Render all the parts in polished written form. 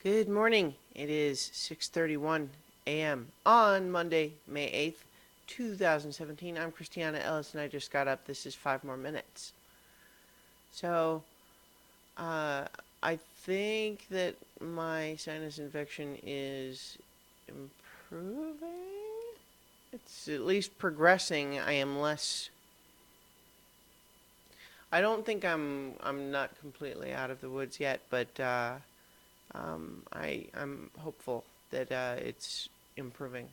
Good morning. It is 6:31 a.m. on Monday, May 8th, 2017. I'm Christiana Ellis and I just got up. This is 5 more minutes. So, uh, I think that my sinus infection is improving. It's at least progressing. I don't think I'm not completely out of the woods yet, but I'm hopeful that it's improving.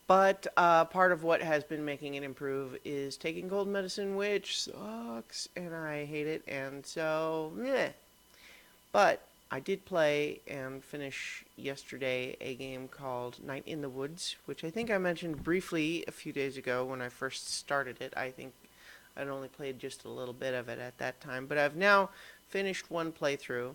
But part of what has been making it improve is taking cold medicine, which sucks, and I hate it. And so, meh. But I did play and finish yesterday a game called Night in the Woods, which I think I mentioned briefly a few days ago when I first started it. I think I'd only played just a little bit of it at that time, but I've now finished one playthrough.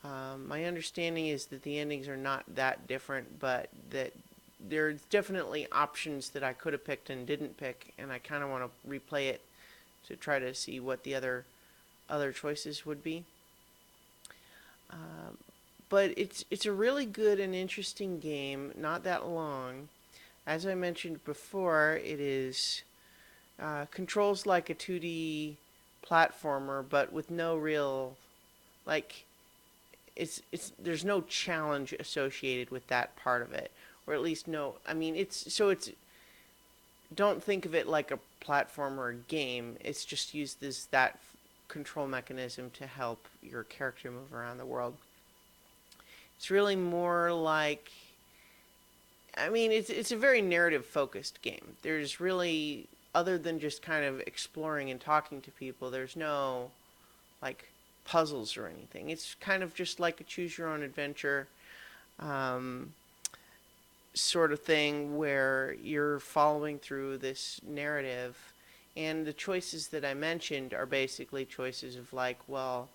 My understanding is that the endings are not that different, but that there's definitely options that I could have picked and didn't pick, and I kind of want to replay it to try to see what the other choices would be. Um, but it's a really good and interesting game. Not that long. As I mentioned before, it is controls like a 2D platformer, but with no real like it's there's no challenge associated with that part of it, or at least no. I mean, it's don't think of it like a platformer or game. It's just used as that control mechanism to help your character move around the world. It's really more like, I mean, it's a very narrative focused game. There's really, other than just kind of exploring and talking to people, there's no like puzzles or anything. It's kind of just like a choose your own adventure um, sort of thing where you're following through this narrative. And the choices that I mentioned are basically choices of like, well,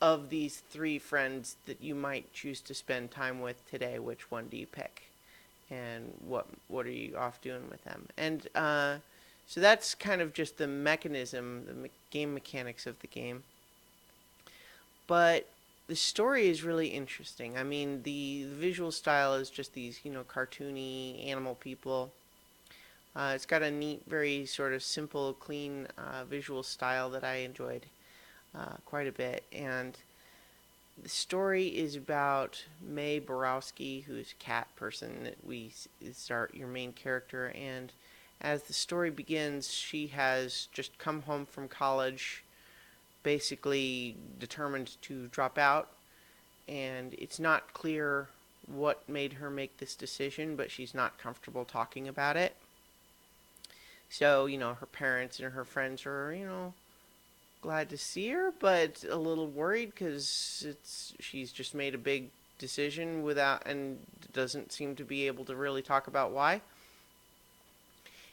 of these three friends that you might choose to spend time with today, which one do you pick? And what are you off doing with them? And so that's kind of just the mechanism, the game mechanics of the game. But the story is really interesting. I mean, the visual style is just these, cartoony animal people. It's got a neat, very sort of simple, clean visual style that I enjoyed quite a bit. And the story is about May Borowski, who's a cat person that we start your main character. And as the story begins, she has just come home from college, basically determined to drop out. And it's not clear what made her make this decision, but she's not comfortable talking about it. So, her parents and her friends are, glad to see her, but a little worried because she's just made a big decision without and doesn't seem to be able to really talk about why.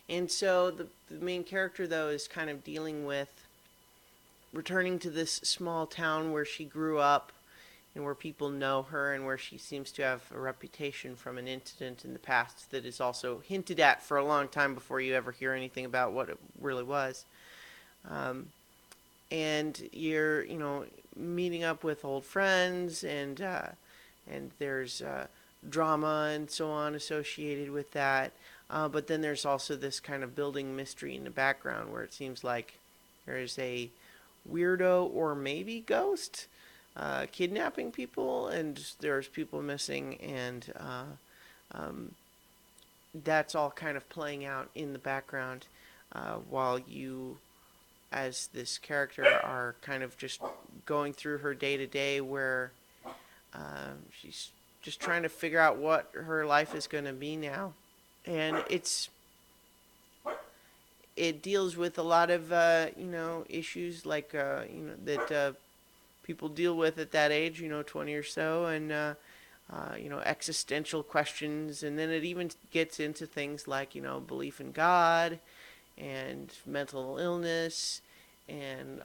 And so the main character though is kind of dealing with returning to this small town where she grew up and where people know her and where she seems to have a reputation from an incident in the past that is also hinted at for a long time before you ever hear anything about what it really was. Um, and you're meeting up with old friends and there's drama and so on associated with that. But then there's also this kind of building mystery in the background where it seems like there's a weirdo or maybe ghost kidnapping people, and there's people missing, and that's all kind of playing out in the background while you, as this character, are kind of just going through her day to day where she's just trying to figure out what her life is going to be now. And it deals with a lot of issues like that people deal with at that age, 20 or so, and existential questions, and then it even gets into things like belief in God and mental illness and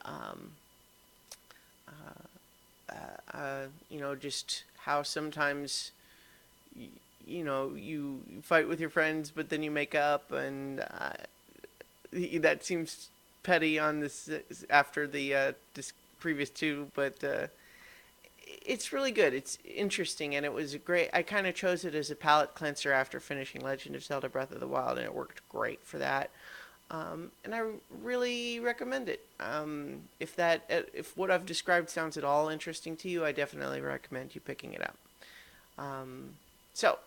just how sometimes you fight with your friends, but then you make up, and that seems petty on this after the previous two, but it's really good. It's interesting, and it was a great. I kind of chose it as a palate cleanser after finishing Legend of Zelda: Breath of the Wild, and it worked great for that. And I really recommend it. If what I've described sounds at all interesting to you, I definitely recommend you picking it up. Um, so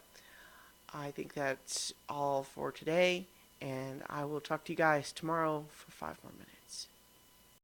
I think that's all for today, and I will talk to you guys tomorrow for 5 more minutes.